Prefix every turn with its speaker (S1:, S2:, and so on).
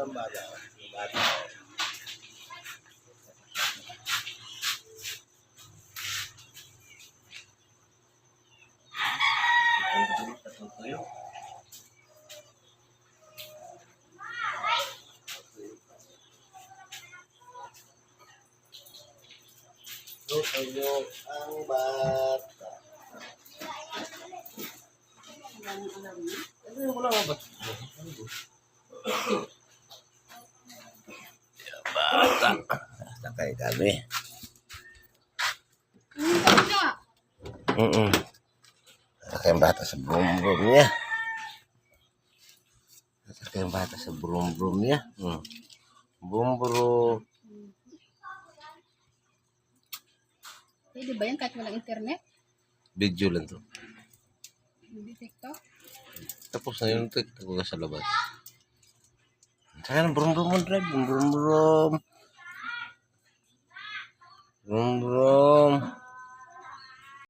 S1: ang bata. Bata. Tutuyo. Tutuyo ang bata. Ano wala ba? Bata. Sakay kami. Sakay ang bata sa brum-brum niya. Sakay ang bata sa brum-brum niya. Brum-brum.
S2: Pwede ba yan kahit walang internet?
S1: Video lang to.
S2: Hindi TikTok?
S1: Tapos na yun, TikTok ko sa labas. Sakay ng brum-brum mo, drive. Brum-brum. Brum-brum.